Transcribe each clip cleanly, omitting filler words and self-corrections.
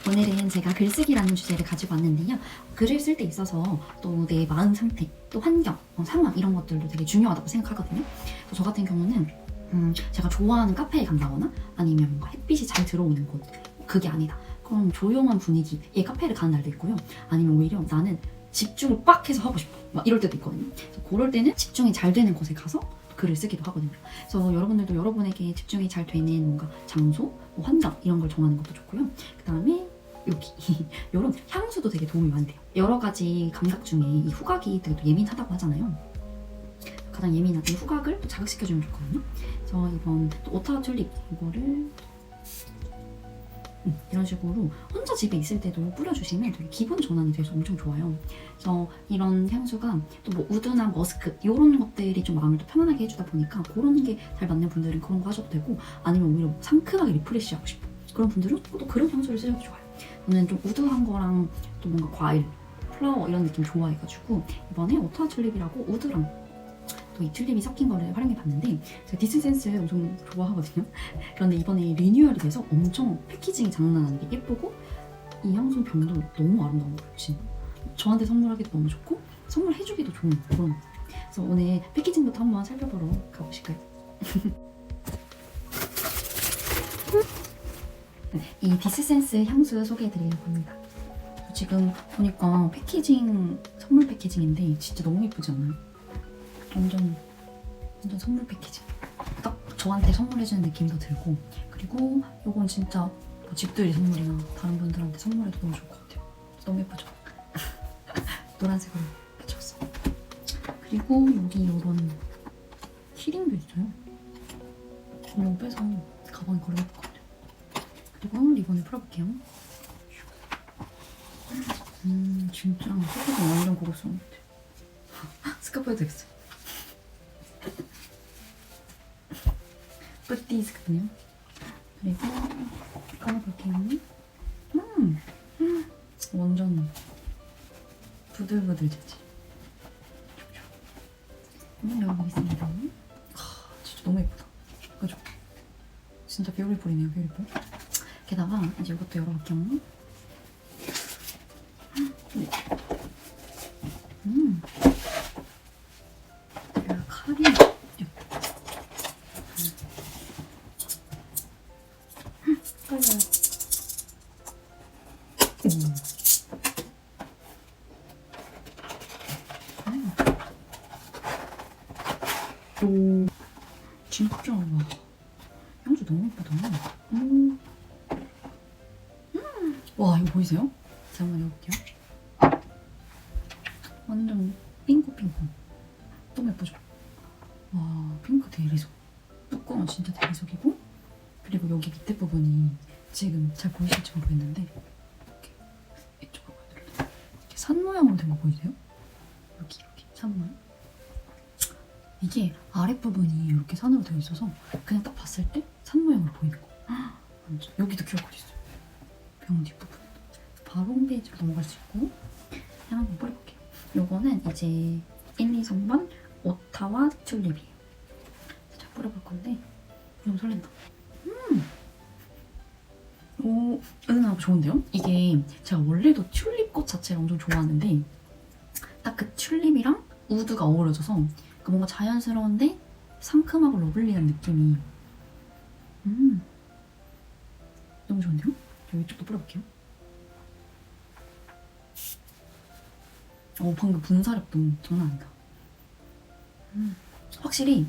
오늘은 제가 글쓰기라는 주제를 가지고 왔는데요. 글을 쓸 때 있어서 또 내 마음 상태, 또 환경, 상황 이런 것들도 되게 중요하다고 생각하거든요. 그래서 저 같은 경우는 제가 좋아하는 카페에 간다거나 아니면 뭔가 햇빛이 잘 들어오는 곳, 그게 아니다. 그럼 조용한 분위기의 카페를 가는 날도 있고요. 아니면 오히려 나는 집중을 빡 해서 하고 싶어. 막 이럴 때도 있거든요. 그래서 그럴 때는 집중이 잘 되는 곳에 가서 글을 쓰기도 하거든요. 그래서 여러분들도 여러분에게 집중이 잘 되는 뭔가 장소, 뭐 환경 이런 걸 정하는 것도 좋고요. 그 다음에 여기 이런 향수도 되게 도움이 많이 돼요. 여러 가지 감각 중에 이 후각이 되게 또 예민하다고 하잖아요. 가장 예민한 이 후각을 또 자극시켜주면 좋거든요. 그래서 이번 또 오타 튤립 이거를 이런 식으로 혼자 집에 있을 때도 뿌려주시면 되게 기분 전환이 돼서 엄청 좋아요. 그래서 이런 향수가 또 뭐 우드나 머스크 이런 것들이 좀 마음을 또 편안하게 해주다 보니까 그런 게 잘 맞는 분들은 그런 거 하셔도 되고, 아니면 오히려 상큼하게 리프레시하고 싶어 그런 분들은 또 그런 향수를 쓰셔도 좋아요. 저는 좀 우드한 거랑 또 뭔가 과일, 플라워 이런 느낌 좋아해가지고 이번에 오타 튤립이라고 우드랑 또 이 튤립이 섞인 거를 활용해봤는데, 제가 디스센스 엄청 좋아하거든요. 그런데 이번에 리뉴얼이 돼서 엄청 패키징이 장난 아니게 예쁘고 이 향수 병도 너무 아름다운 거예요. 진짜 저한테 선물하기도 너무 좋고 선물해주기도 좋은 그런 거. 그래서 오늘 패키징부터 한번 살펴보러 가보실까요? 이 디스센스 향수 소개해드리려고 합니다. 지금 보니까 패키징, 선물 패키징인데 진짜 너무 예쁘지 않아요? 완전 선물 패키징. 딱 저한테 선물해주는 느낌도 들고, 그리고 이건 진짜 뭐 집들이 선물이나 다른 분들한테 선물해도 너무 좋을 것 같아요. 너무 예쁘죠? 노란색으로 해줬어. 그리고 여기 이런 키링도 있어요. 이거 빼서 가방에 걸어볼 것 같아요. 그리고 리본을 풀어볼게요. 진짜 스카프가 완전 고급스러운 것 같아요. 스카프 해도 되겠어요. 뿌띠 스카프네요. 그리고 깔아볼게요. 완전 부들부들해지. 한번 열어보겠습니다. 진짜 너무 예쁘다. 그죠? 진짜 뷰티풀이네요, 뷰티풀. 게다가 이제 이것도 열어볼게요. 칼이 깔려요. 오, 진짜 와, 향수 너무 예쁘다. 와, 이거 보이세요? 제가 한번 해볼게요. 완전 핑크핑크. 너무 예쁘죠? 와, 핑크 대리석. 뚜껑은 진짜 대리석이고, 그리고 여기 밑에 부분이 지금 잘 보이실지 모르겠는데 이렇게 이쪽으로 보여드릴게요. 이렇게 산 모양으로 된 거 보이세요? 여기 이렇게 산 모양. 이게 아랫부분이 이렇게 산으로 되어 있어서 그냥 딱 봤을 때 산 모양으로 보이는 거. 완전. 여기도 QR코드 있어요. 병 뒷부분. 바로 홈페이지로 넘어갈 수 있고, 그냥 한번 뿌려볼게요. 요거는 이제 1, 2, 3번 오타와 튤립이에요. 살짝 뿌려볼 건데 너무 설렌다. 오, 은은하고 좋은데요? 이게 제가 원래도 튤립꽃 자체를 엄청 좋아하는데 딱 그 튤립이랑 우드가 어우러져서 뭔가 자연스러운데 상큼하고 러블리한 느낌이 너무 좋은데요? 저 이쪽도 뿌려볼게요. 방금 분사력도 장난 아니다. 확실히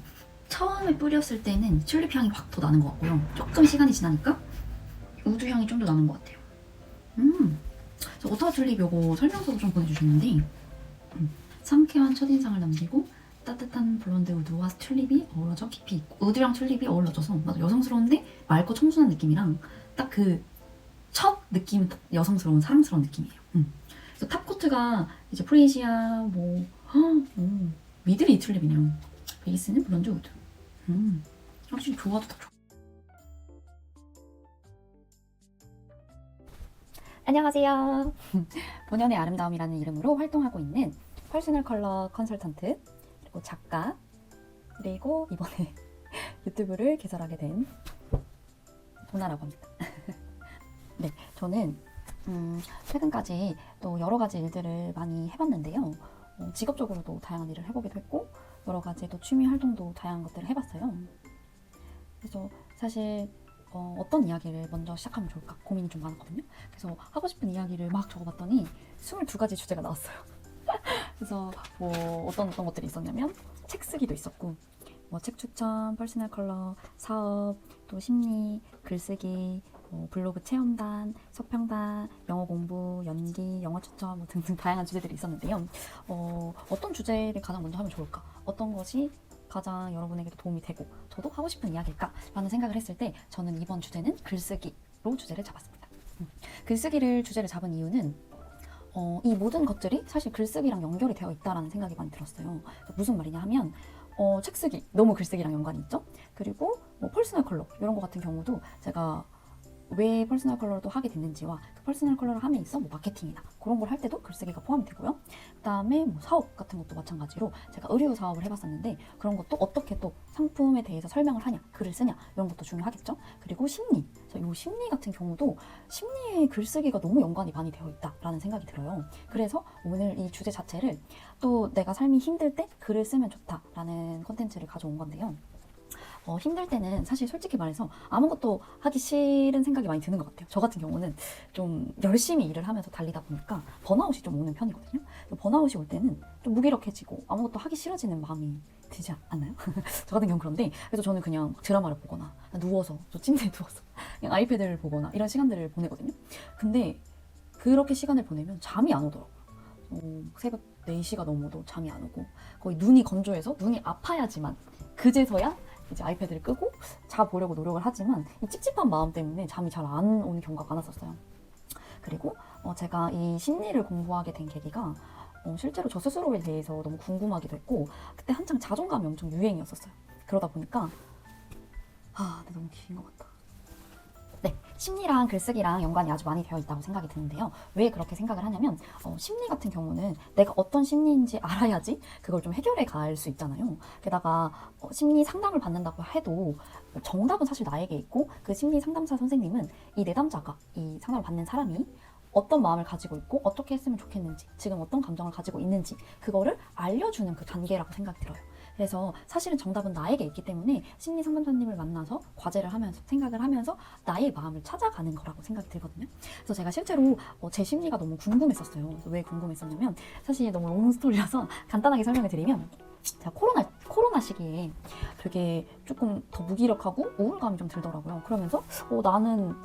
처음에 뿌렸을 때는 튤립 향이 확 더 나는 것 같고요. 조금 시간이 지나니까 우드 향이 좀 더 나는 것 같아요. 저 오타 튤립 요거 설명서도 좀 보내주셨는데 상쾌한 첫인상을 남기고 따뜻한 블론드 우드와 튤립이 어우러져 깊이 있고, 우드랑 튤립이 어우러져서 맞아, 여성스러운데 맑고 청순한 느낌이랑 딱 그 첫 느낌은 여성스러운 사랑스러운 느낌이에요. 그래서 탑코트가 이제 프레시아 미들이 튤립이네요. 베이스는 블론드 우드. 확실히 좋아도 다 좋아. 안녕하세요. 본연의 아름다움이라는 이름으로 활동하고 있는 퍼스널 컬러 컨설턴트, 그리고 작가, 그리고 이번에 유튜브를 개설하게 된 도나라고 합니다. 네, 저는 최근까지 또 여러 가지 일들을 많이 해봤는데요. 직업적으로도 다양한 일을 해보기도 했고 여러 가지 또 취미 활동도 다양한 것들을 해봤어요. 그래서 사실 어떤 이야기를 먼저 시작하면 좋을까 고민이 좀 많았거든요. 그래서 하고 싶은 이야기를 막 적어봤더니 22가지 주제가 나왔어요. 그래서 뭐 어떤 것들이 있었냐면 책 쓰기도 있었고 뭐 책 추천, 퍼스널 컬러, 사업, 또 심리, 글쓰기, 블로그 체험단, 서평단, 영어 공부, 연기, 영어 추천 뭐 등등 다양한 주제들이 있었는데요. 어떤 주제를 가장 먼저 하면 좋을까? 어떤 것이 가장 여러분에게도 도움이 되고 저도 하고 싶은 이야기일까? 라는 생각을 했을 때 저는 이번 주제는 글쓰기로 주제를 잡았습니다. 글쓰기를 주제를 잡은 이유는 이 모든 것들이 사실 글쓰기랑 연결이 되어 있다라는 생각이 많이 들었어요. 무슨 말이냐 하면 책 쓰기, 너무 글쓰기랑 연관이 있죠. 그리고 뭐 퍼스널 컬러 이런 거 같은 경우도 제가 왜 퍼스널 컬러를 또 하게 됐는지와 그 퍼스널 컬러를 함에 있어 뭐 마케팅이나 그런 걸 할 때도 글쓰기가 포함이 되고요. 그 다음에 뭐 사업 같은 것도 마찬가지로 제가 의류 사업을 해봤었는데 그런 것도 어떻게 또 상품에 대해서 설명을 하냐, 글을 쓰냐 이런 것도 중요하겠죠. 그리고 심리, 이 심리 같은 경우도 심리에 글쓰기가 너무 연관이 많이 되어 있다라는 생각이 들어요. 그래서 오늘 이 주제 자체를 또 내가 삶이 힘들 때 글을 쓰면 좋다라는 콘텐츠를 가져온 건데요. 힘들 때는 사실 솔직히 말해서 아무것도 하기 싫은 생각이 많이 드는 것 같아요. 저 같은 경우는 좀 열심히 일을 하면서 달리다 보니까 번아웃이 좀 오는 편이거든요. 번아웃이 올 때는 좀 무기력해지고 아무것도 하기 싫어지는 마음이 들지 않나요? 저 같은 경우는 그런데 그래서 저는 그냥 드라마를 보거나 누워서 저 침대에 누워서 그냥 아이패드를 보거나 이런 시간들을 보내거든요. 근데 그렇게 시간을 보내면 잠이 안 오더라고요. 새벽 4시가 넘어도 잠이 안 오고 거의 눈이 건조해서 눈이 아파야지만 그제서야 이제 아이패드를 끄고 자보려고 노력을 하지만 이 찝찝한 마음 때문에 잠이 잘 안 오는 경우가 많았었어요. 그리고 제가 이 심리를 공부하게 된 계기가 실제로 저 스스로에 대해서 너무 궁금하기도 했고 그때 한창 자존감이 엄청 유행이었었어요. 그러다 보니까 근데 너무 긴 것 같다. 네, 심리랑 글쓰기랑 연관이 아주 많이 되어 있다고 생각이 드는데요. 왜 그렇게 생각을 하냐면 심리 같은 경우는 내가 어떤 심리인지 알아야지 그걸 좀 해결해 갈 수 있잖아요. 게다가 심리 상담을 받는다고 해도 정답은 사실 나에게 있고 그 심리 상담사 선생님은 이 내담자가 이 상담을 받는 사람이 어떤 마음을 가지고 있고 어떻게 했으면 좋겠는지 지금 어떤 감정을 가지고 있는지 그거를 알려주는 그 단계라고 생각이 들어요. 그래서 사실은 정답은 나에게 있기 때문에 심리 상담사님을 만나서 과제를 하면서 생각을 하면서 나의 마음을 찾아가는 거라고 생각이 들거든요. 그래서 제가 실제로 제 심리가 너무 궁금했었어요. 그래서 왜 궁금했었냐면 사실 너무 롱스토리라서 간단하게 설명을 드리면 제가 코로나 시기에 되게 조금 더 무기력하고 우울감이 좀 들더라고요. 그러면서 나는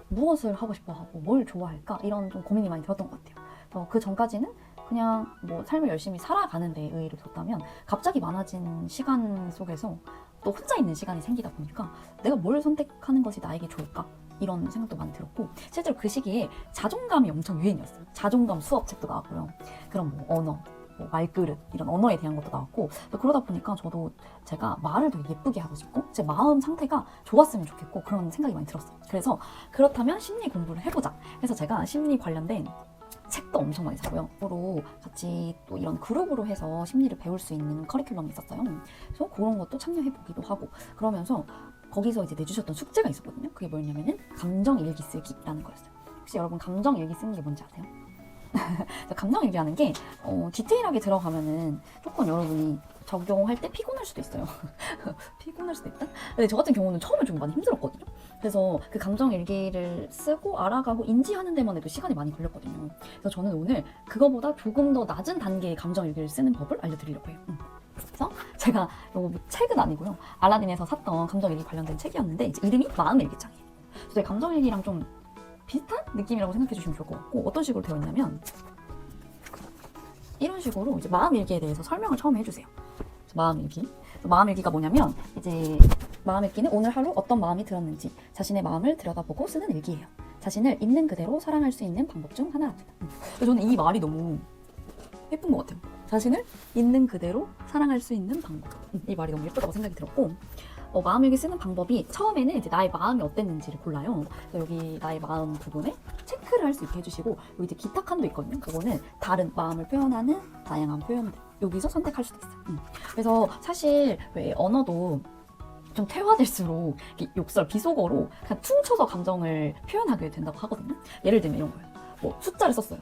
무엇을 하고 싶어 하고 뭘 좋아할까 이런 좀 고민이 많이 들었던 것 같아요. 그 전까지는 그냥 뭐 삶을 열심히 살아가는 데 의의를 뒀다면 갑자기 많아진 시간 속에서 또 혼자 있는 시간이 생기다 보니까 내가 뭘 선택하는 것이 나에게 좋을까? 이런 생각도 많이 들었고 실제로 그 시기에 자존감이 엄청 유행이었어요. 자존감 수업책도 나왔고요. 그런 뭐 언어, 뭐 말그릇 이런 언어에 대한 것도 나왔고 그러다 보니까 저도 제가 말을 더 예쁘게 하고 싶고 제 마음 상태가 좋았으면 좋겠고 그런 생각이 많이 들었어요. 그래서 그렇다면 심리 공부를 해보자. 그래서 제가 심리 관련된 책도 엄청 많이 사고요. 서로 같이 또 이런 그룹으로 해서 심리를 배울 수 있는 커리큘럼이 있었어요. 그래서 그런 것도 참여해보기도 하고 그러면서 거기서 이제 내주셨던 숙제가 있었거든요. 그게 뭐였냐면은 감정 일기 쓰기라는 거였어요. 혹시 여러분 감정 일기 쓰는 게 뭔지 아세요? 감정 일기라는 게 디테일하게 들어가면은 조금 여러분이 적용할 때 피곤할 수도 있어요. 피곤할 수도 있다? 근데 저 같은 경우는 처음에 좀 많이 힘들었거든요. 그래서 그 감정 일기를 쓰고 알아가고 인지하는 데만 해도 시간이 많이 걸렸거든요. 그래서 저는 오늘 그거보다 조금 더 낮은 단계의 감정 일기를 쓰는 법을 알려드리려고 해요. 그래서 제가 요 책은 아니고요. 알라딘에서 샀던 감정 일기 관련된 책이었는데 이제 이름이 마음 일기장이에요. 그래서 감정 일기랑 좀 비슷한 느낌이라고 생각해 주시면 좋을 것 같고 어떤 식으로 되어 있냐면 이런 식으로 이제 마음 일기에 대해서 설명을 처음에 해주세요. 마음 일기. 마음 일기가 뭐냐면 이제 마음 일기는 오늘 하루 어떤 마음이 들었는지 자신의 마음을 들여다보고 쓰는 일기예요. 자신을 있는 그대로 사랑할 수 있는 방법 중 하나랍니다. 저는 이 말이 너무 예쁜 것 같아요. 자신을 있는 그대로 사랑할 수 있는 방법. 이 말이 너무 예쁘다고 생각이 들었고 마음일기 쓰는 방법이 처음에는 이제 나의 마음이 어땠는지를 골라요. 그래서 여기 나의 마음 부분에 체크를 할 수 있게 해주시고 여기 이제 기타 칸도 있거든요. 그거는 다른 마음을 표현하는 다양한 표현들 여기서 선택할 수도 있어요. 그래서 사실 왜 언어도 좀 퇴화될수록 욕설, 비속어로 그냥 퉁쳐서 감정을 표현하게 된다고 하거든요. 예를 들면 이런 거예요. 뭐 숫자를 썼어요.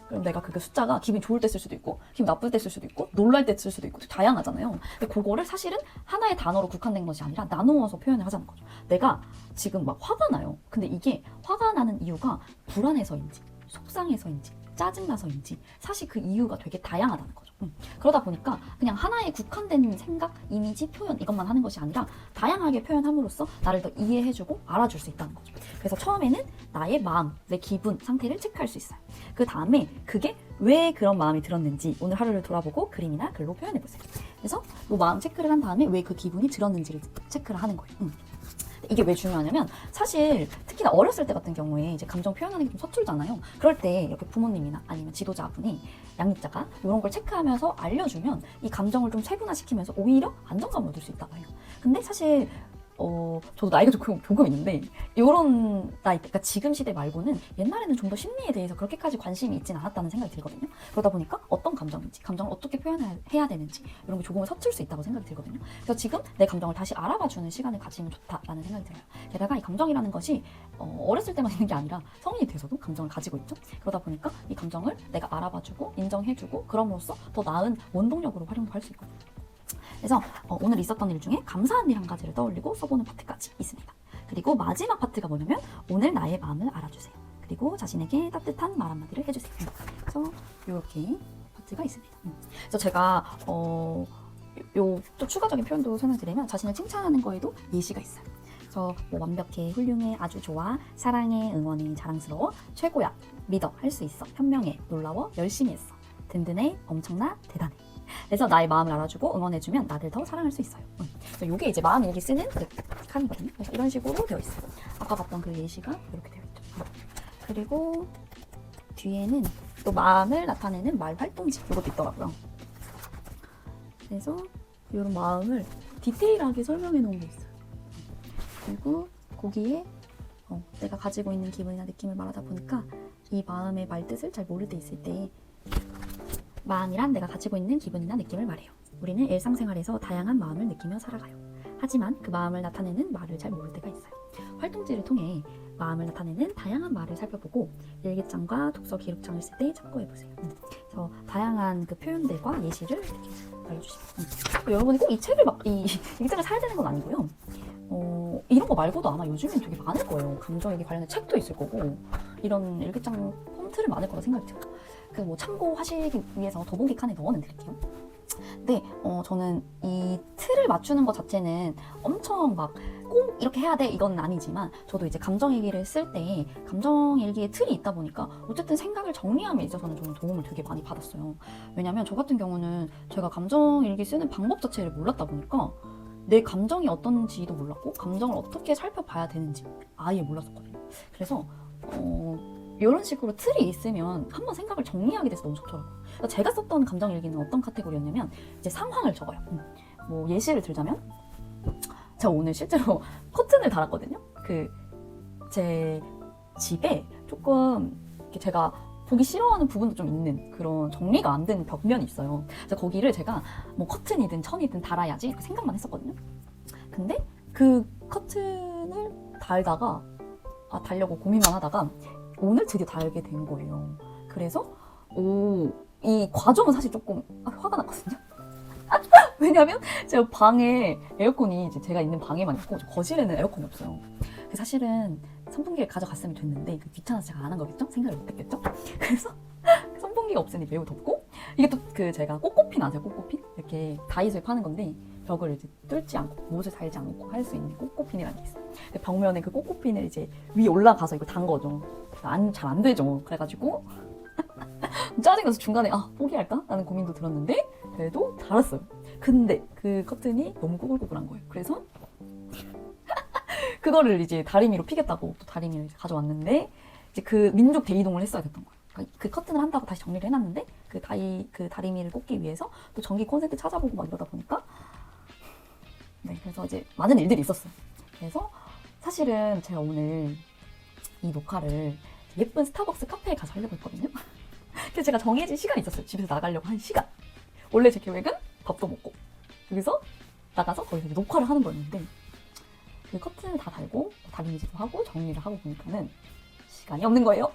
그럼 내가 그 숫자가 기분이 좋을 때 쓸 수도 있고 기분 나쁠 때 쓸 수도 있고 놀랄 때 쓸 수도 있고 다양하잖아요. 근데 그거를 사실은 하나의 단어로 국한된 것이 아니라 나누어서 표현을 하자는 거죠. 내가 지금 막 화가 나요. 근데 이게 화가 나는 이유가 불안해서인지 속상해서인지 짜증나서인지 사실 그 이유가 되게 다양하다는 거죠. 그러다 보니까 그냥 하나의 국한된 생각, 이미지, 표현 이것만 하는 것이 아니라 다양하게 표현함으로써 나를 더 이해해주고 알아줄 수 있다는 거죠. 그래서 처음에는 나의 마음, 내 기분, 상태를 체크할 수 있어요. 그 다음에 그게 왜 그런 마음이 들었는지 오늘 하루를 돌아보고 그림이나 글로 표현해보세요. 그래서 뭐 마음 체크를 한 다음에 왜 그 기분이 들었는지를 체크를 하는 거예요. 이게 왜 중요하냐면 사실 특히나 어렸을 때 같은 경우에 이제 감정 표현하는 게 좀 서툴잖아요. 그럴 때 이렇게 부모님이나 아니면 지도자분이 양육자가 이런 걸 체크하면서 알려주면 이 감정을 좀 세분화시키면서 오히려 안정감을 얻을 수 있다고 해요. 근데 사실 저도 나이가 조금 있는데 이런 나이, 그러니까 지금 시대 말고는 옛날에는 좀 더 심리에 대해서 그렇게까지 관심이 있진 않았다는 생각이 들거든요. 그러다 보니까 어떤 감정인지, 감정을 어떻게 표현해야 되는지 이런 게 조금은 서툴 수 있다고 생각이 들거든요. 그래서 지금 내 감정을 다시 알아봐주는 시간을 가지면 좋다라는 생각이 들어요. 게다가 이 감정이라는 것이 어렸을 때만 있는 게 아니라 성인이 돼서도 감정을 가지고 있죠. 그러다 보니까 이 감정을 내가 알아봐주고 인정해주고 그럼으로써 더 나은 원동력으로 활용도 할 수 있거든요. 그래서 오늘 있었던 일 중에 감사한 일 한 가지를 떠올리고 써보는 파트까지 있습니다. 그리고 마지막 파트가 뭐냐면 오늘 나의 마음을 알아주세요. 그리고 자신에게 따뜻한 말 한마디를 해주세요. 그래서 이렇게 파트가 있습니다. 그래서 제가 좀 추가적인 표현도 설명드리면 자신을 칭찬하는 거에도 예시가 있어요. 그래서 뭐 완벽해, 훌륭해, 아주 좋아, 사랑해, 응원해, 자랑스러워, 최고야, 믿어, 할 수 있어, 현명해, 놀라워, 열심히 했어, 든든해, 엄청나, 대단해. 그래서 나의 마음을 알아주고 응원해주면 나를 더 사랑할 수 있어요. 그래서 이게 이제 마음 일기 쓰는 그 칸이거든요. 그래서 이런 식으로 되어 있어요. 아까 봤던 그 예시가 이렇게 되어 있죠. 그리고 뒤에는 또 마음을 나타내는 말 활동지 이것도 있더라고요. 그래서 이런 마음을 디테일하게 설명해 놓은 게 있어요. 그리고 거기에 내가 가지고 있는 기분이나 느낌을 말하다 보니까 이 마음의 말뜻을 잘 모를 때 있을 때 마음이란 내가 가지고 있는 기분이나 느낌을 말해요. 우리는 일상생활에서 다양한 마음을 느끼며 살아가요. 하지만 그 마음을 나타내는 말을 잘 모를 때가 있어요. 활동지를 통해 마음을 나타내는 다양한 말을 살펴보고 일기장과 독서 기록장을 쓸 때 참고해보세요. 그래서 다양한 그 표현들과 예시를 이렇게 알려주시면 여러분이 꼭 이 책을 이 일기장을 사야 되는 건 아니고요. 이런 거 말고도 아마 요즘엔 되게 많을 거예요. 감정얘기 관련된 책도 있을 거고 이런 일기장 폰트를 많을 거라 생각이 들어요. 그 뭐 참고하시기 위해서 더보기 칸에 넣어드릴게요. 근데 저는 이 틀을 맞추는 것 자체는 엄청 막 꼭 이렇게 해야 돼 이건 아니지만 저도 이제 감정일기를 쓸 때 감정일기에 틀이 있다 보니까 어쨌든 생각을 정리함에 있어서는 저는 도움을 되게 많이 받았어요. 왜냐면 저 같은 경우는 제가 감정일기 쓰는 방법 자체를 몰랐다 보니까 내 감정이 어떤지도 몰랐고 감정을 어떻게 살펴봐야 되는지 아예 몰랐었거든요. 그래서 이런 식으로 틀이 있으면 한번 생각을 정리하게 돼서 너무 좋더라고요. 그러니까 제가 썼던 감정일기는 어떤 카테고리였냐면 이제 상황을 적어요. 뭐 예시를 들자면 제가 오늘 실제로 커튼을 달았거든요. 제 집에 조금 제가 보기 싫어하는 부분도 좀 있는 그런 정리가 안 된 벽면이 있어요. 그래서 거기를 제가 뭐 커튼이든 천이든 달아야지 이렇게 생각만 했었거든요. 근데 그 커튼을 달려고 고민만 하다가 오늘 드디어 달게 된 거예요. 그래서 이 과정은 사실 조금 화가 났거든요. 왜냐면 제가 방에 에어컨이 이제 제가 있는 방에만 있고 거실에는 에어컨이 없어요. 사실은 선풍기를 가져갔으면 됐는데 귀찮아서 제가 안 한 거겠죠? 생각을 못 했겠죠? 그래서 선풍기가 없으니 매우 덥고 이게 또 제가 꽃꽃핀 아세요? 꽃꽃핀? 이렇게 다이소에 파는 건데 벽을 이제 뚫지 않고 못을 달지 않고 할 수 있는 꽃꽃핀이라는 게 있어요. 벽면에 그 꽃꽃핀을 이제 위에 올라가서 이거 단 거죠. 잘 안 되죠. 그래가지고 짜증나서 중간에 포기할까? 라는 고민도 들었는데 그래도 달았어요. 근데 그 커튼이 너무 꾸불꾸불한 거예요. 그래서 그거를 이제 다리미로 피겠다고 또 다리미를 가져왔는데 이제 그 민족 대이동을 했어야 됐던 거예요. 그러니까 그 커튼을 한다고 다시 정리를 해놨는데 그 다리미를 꽂기 위해서 또 전기 콘센트 찾아보고 막 이러다 보니까 그래서 이제 많은 일들이 있었어요. 그래서 사실은 제가 오늘 이 녹화를 예쁜 스타벅스 카페에 가서 하려고 했거든요. 그래서 제가 정해진 시간이 있었어요. 집에서 나가려고 한 시간. 원래 제 계획은 밥도 먹고 여기서 나가서 거기서 녹화를 하는 거였는데 그 커튼을 다 달고 다리미질도 하고 정리를 하고 보니까는 시간이 없는 거예요.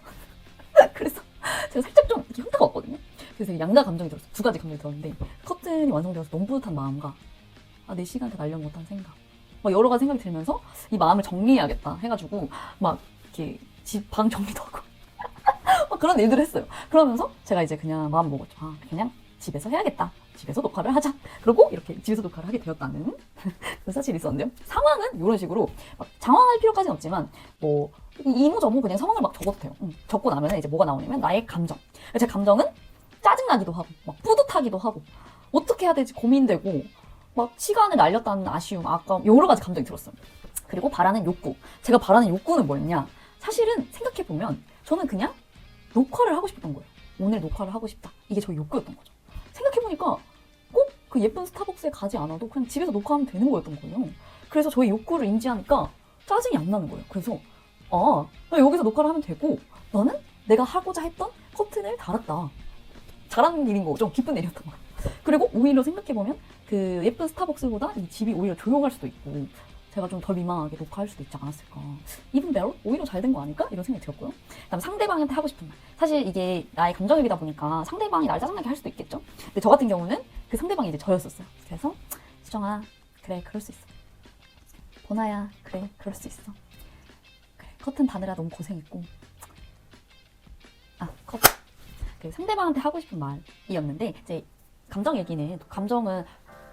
그래서 제가 살짝 좀 이렇게 현타가 왔거든요. 그래서 양가 감정이 들었어요. 두 가지 감정이 들었는데 커튼이 완성되어서 너무 뿌듯한 마음과 내 시간 다 날려먹었다는 생각, 막 여러 가지 생각이 들면서 이 마음을 정리해야겠다 해가지고 막 이렇게 집 방 정리도 하고 막 그런 일들을 했어요. 그러면서 제가 이제 그냥 마음 먹었죠. 그냥 집에서 해야겠다. 집에서 녹화를 하자. 그리고 이렇게 집에서 녹화를 하게 되었다는 그 사실이 있었는데요. 상황은 이런 식으로 막 장황할 필요까지는 없지만 뭐 이모저모 그냥 상황을 막 적어도 돼요. 적고 나면 이제 뭐가 나오냐면 나의 감정. 제 감정은 짜증나기도 하고 막 뿌듯하기도 하고 어떻게 해야 될지 고민되고 막 시간을 날렸다는 아쉬움, 아까움 여러 가지 감정이 들었어요. 그리고 바라는 욕구. 제가 바라는 욕구는 뭐였냐? 사실은 생각해보면 저는 그냥 녹화를 하고 싶었던 거예요. 오늘 녹화를 하고 싶다. 이게 저의 욕구였던 거죠. 생각해보니까 꼭 그 예쁜 스타벅스에 가지 않아도 그냥 집에서 녹화하면 되는 거였던 거예요. 그래서 저의 욕구를 인지하니까 짜증이 안 나는 거예요. 그래서 나 여기서 녹화를 하면 되고 나는 내가 하고자 했던 커튼을 달았다. 잘하는 일인 거죠. 기쁜 일이었던 거예요. 그리고 오히려 생각해보면 그 예쁜 스타벅스보다 이 집이 오히려 조용할 수도 있고 제가 좀 덜 민망하게 녹화할 수도 있지 않았을까. even better? 오히려 잘 된 거 아닐까? 이런 생각이 들었고요. 그다음 상대방한테 하고 싶은 말. 사실 이게 나의 감정일기다 보니까 상대방이 날 짜증나게 할 수도 있겠죠. 근데 저 같은 경우는 그 상대방이 이제 저였었어요. 그래서 수정아, 그래 그럴 수 있어. 보나야, 그래 그럴 수 있어. 그래 커튼 다느라 너무 고생했고. 그 상대방한테 하고 싶은 말이었는데 이제 감정 얘기는 감정은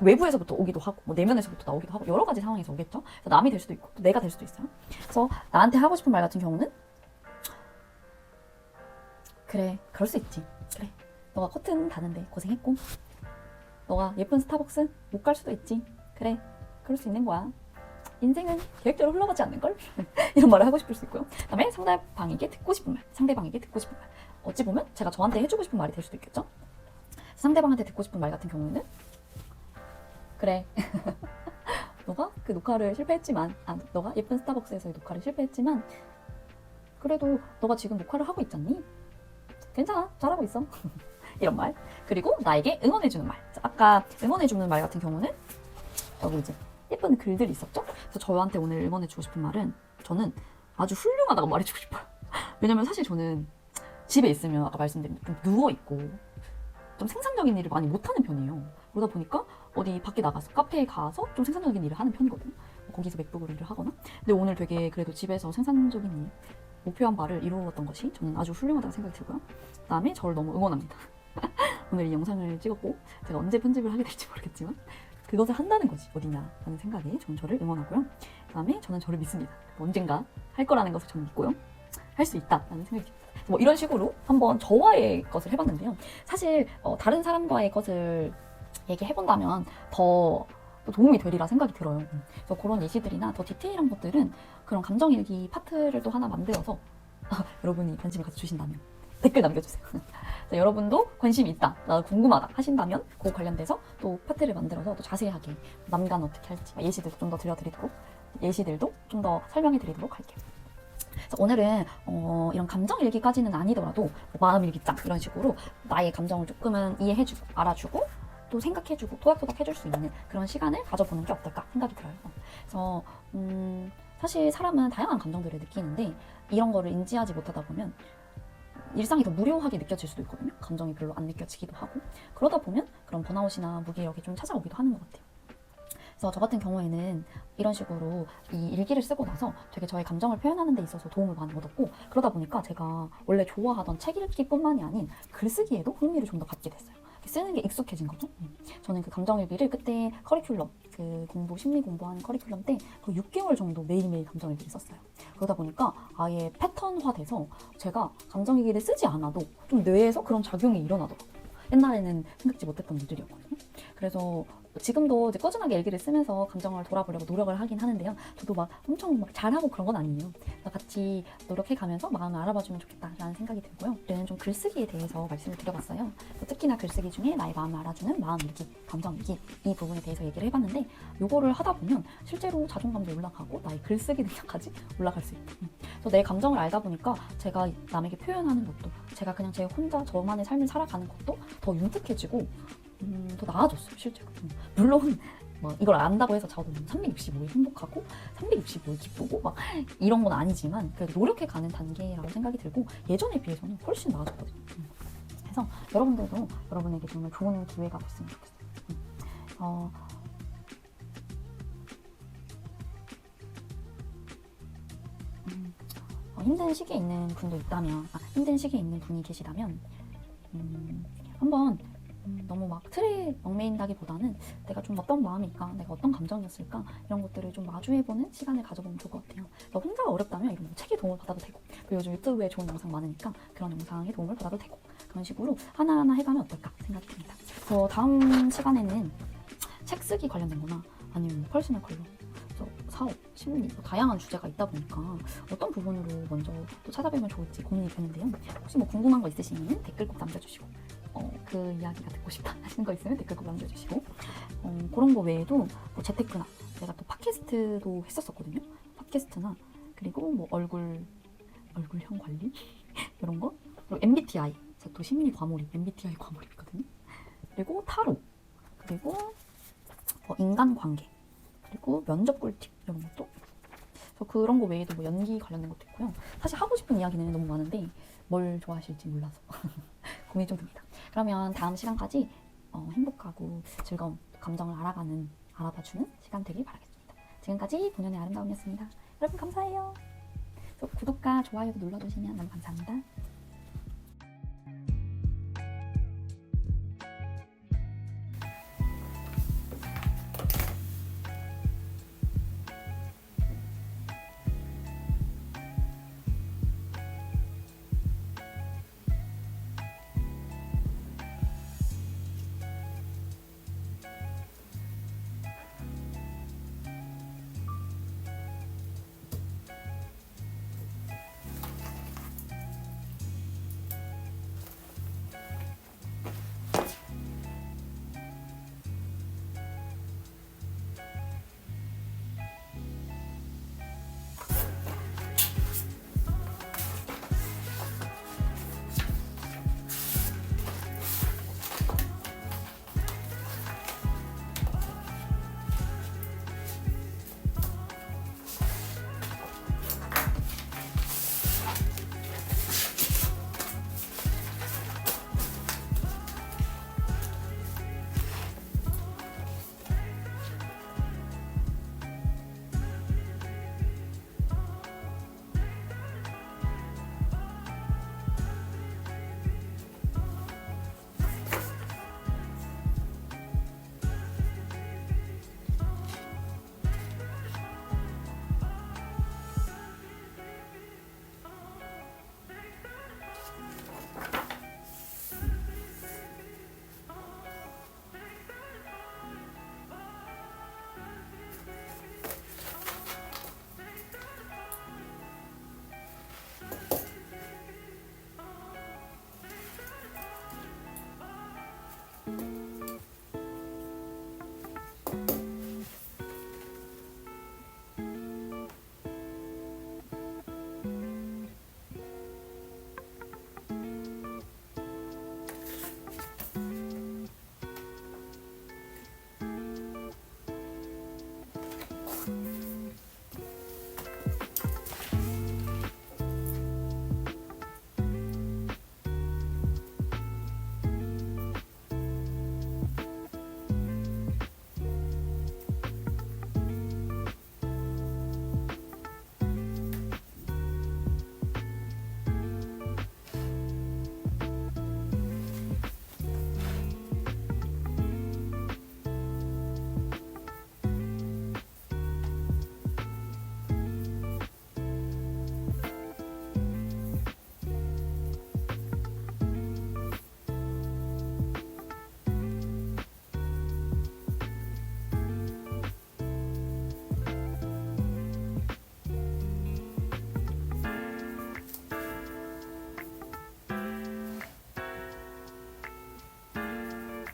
외부에서부터 오기도 하고 뭐 내면에서부터 나오기도 하고 여러 가지 상황에서 오겠죠. 그래서 남이 될 수도 있고 또 내가 될 수도 있어요. 그래서 나한테 하고 싶은 말 같은 경우는 그래 그럴 수 있지. 그래 너가 커튼 다는데 고생했고 너가 예쁜 스타벅스 못 갈 수도 있지. 그래 그럴 수 있는 거야. 인생은 계획대로 흘러가지 않는걸? 이런 말을 하고 싶을 수 있고요. 그 다음에 상대방에게 듣고 싶은 말. 상대방에게 듣고 싶은 말. 어찌 보면 제가 저한테 해주고 싶은 말이 될 수도 있겠죠. 상대방한테 듣고 싶은 말 같은 경우는 그래 너가 그 녹화를 실패했지만 너가 예쁜 스타벅스에서의 녹화를 실패했지만 그래도 너가 지금 녹화를 하고 있잖니? 괜찮아 잘하고 있어. 이런 말. 그리고 나에게 응원해주는 말. 아까 응원해주는 말 같은 경우는 여기 이제 예쁜 글들이 있었죠? 그래서 저한테 오늘 응원해주고 싶은 말은 저는 아주 훌륭하다고 말해주고 싶어요. 왜냐면 사실 저는 집에 있으면 아까 말씀드린 좀 누워있고 좀 생산적인 일을 많이 못하는 편이에요. 그러다 보니까 어디 밖에 나가서 카페에 가서 좀 생산적인 일을 하는 편이거든요. 거기서 맥북으로 일을 하거나. 근데 오늘 되게 그래도 집에서 생산적인 일, 목표한 바를 이루었던 것이 저는 아주 훌륭하다고 생각이 들고요. 그 다음에 저를 너무 응원합니다. 오늘 이 영상을 찍었고 제가 언제 편집을 하게 될지 모르겠지만 그것을 한다는 것이 어디냐라는 생각에 저는 저를 응원하고요. 그 다음에 저는 저를 믿습니다. 언젠가 할 거라는 것을 저는 믿고요. 할 수 있다라는 생각이 듭니다. 뭐 이런 식으로 한번 저와의 것을 해봤는데요. 사실 다른 사람과의 것을 얘기해본다면 더 도움이 되리라 생각이 들어요. 그래서 그런 예시들이나 더 디테일한 것들은 그런 감정일기 파트를 또 하나 만들어서 여러분이 관심을 가져주신다면 댓글 남겨주세요. 여러분도 관심이 있다, 나 궁금하다 하신다면 그 관련돼서 또 파트를 만들어서 또 자세하게 남간 어떻게 할지 예시들도 좀 더 들려드리도록 예시들도 좀 더 설명해드리도록 할게요. 그래서 오늘은 이런 감정일기까지는 아니더라도 뭐 마음일기장 이런 식으로 나의 감정을 조금은 이해해주고 알아주고 또 생각해주고 토닥토닥 해줄 수 있는 그런 시간을 가져보는 게 어떨까 생각이 들어요. 그래서 사실 사람은 다양한 감정들을 느끼는데 이런 거를 인지하지 못하다 보면 일상이 더 무료하게 느껴질 수도 있거든요. 감정이 별로 안 느껴지기도 하고 그러다 보면 그런 번아웃이나 무기력이 좀 찾아오기도 하는 것 같아요. 그래서 저 같은 경우에는 이런 식으로 이 일기를 쓰고 나서 되게 저의 감정을 표현하는 데 있어서 도움을 많이 얻었고 그러다 보니까 제가 원래 좋아하던 책 읽기뿐만이 아닌 글쓰기에도 흥미를 좀 더 갖게 됐어요. 쓰는 게 익숙해진 거죠. 저는 그 감정일기를 그때 커리큘럼, 그 심리 공부하는 커리큘럼 때 그 6개월 정도 매일매일 감정일기를 썼어요. 그러다 보니까 아예 패턴화돼서 제가 감정일기를 쓰지 않아도 좀 뇌에서 그런 작용이 일어나더라고요. 옛날에는 생각지 못했던 일들이었거든요. 그래서 지금도 이제 꾸준하게 일기를 쓰면서 감정을 돌아보려고 노력을 하긴 하는데요. 저도 막 엄청 막 잘하고 그런 건 아니에요. 같이 노력해가면서 마음을 알아봐주면 좋겠다라는 생각이 들고요. 저는 좀 글쓰기에 대해서 말씀을 드려봤어요. 특히나 글쓰기 중에 나의 마음을 알아주는 마음일기, 감정일기 이 부분에 대해서 얘기를 해봤는데 요거를 하다 보면 실제로 자존감도 올라가고 나의 글쓰기 능력까지 올라갈 수 있다. 그래서 내 감정을 알다 보니까 제가 남에게 표현하는 것도 제가 그냥 제 혼자 저만의 삶을 살아가는 것도 더 윤택해지고 더 나아졌어요, 실제로. 물론 뭐 이걸 안다고 해서 저도 365일 행복하고 365일 기쁘고 막 이런 건 아니지만 그래도 노력해가는 단계라고 생각이 들고 예전에 비해서는 훨씬 나아졌거든요. 그래서 여러분들도 여러분에게 정말 좋은 기회가 됐으면 좋겠어요. 힘든 시기에 있는 분도 있다면, 힘든 시기에 있는 분이 계시다면 한번 너무 막 틀에 얽매인다기보다는 내가 좀 어떤 마음일까, 내가 어떤 감정이었을까 이런 것들을 좀 마주해보는 시간을 가져보면 좋을 것 같아요. 혼자가 어렵다면 이런 뭐 책의 도움을 받아도 되고, 그리고 요즘 유튜브에 좋은 영상 많으니까 그런 영상의 도움을 받아도 되고, 그런 식으로 하나하나 해가면 어떨까 생각이 듭니다. 그래서 다음 시간에는 책 쓰기 관련된 거나 아니면 퍼스널 컬러, 사업, 심리, 다양한 주제가 있다 보니까 어떤 부분으로 먼저 또 찾아뵈면 좋을지 고민이 되는데요. 혹시 뭐 궁금한 거 있으시면 댓글 꼭 남겨주시고, 그 이야기가 듣고 싶다 하시는 거 있으면 댓글 꼭 남겨주시고, 그런 거 외에도 뭐 재테크나, 제가 또 팟캐스트도 했었거든요. 팟캐스트나 그리고 뭐 얼굴형 관리 이런 거, 그리고 MBTI, 제가 또 심리 과몰입, MBTI 과몰입이거든요. 그리고 타로, 그리고 뭐 인간관계, 그리고 면접 꿀팁 이런 것도. 그래서 그런 거 외에도 뭐 연기 관련된 것도 있고요. 사실 하고 싶은 이야기는 너무 많은데 뭘 좋아하실지 몰라서 고민이 좀 듭니다. 그러면 다음 시간까지 행복하고 즐거운 감정을 알아봐주는 시간 되길 바라겠습니다. 지금까지 본연의 아름다움이었습니다. 여러분 감사해요. 구독과 좋아요도 눌러주시면 너무 감사합니다.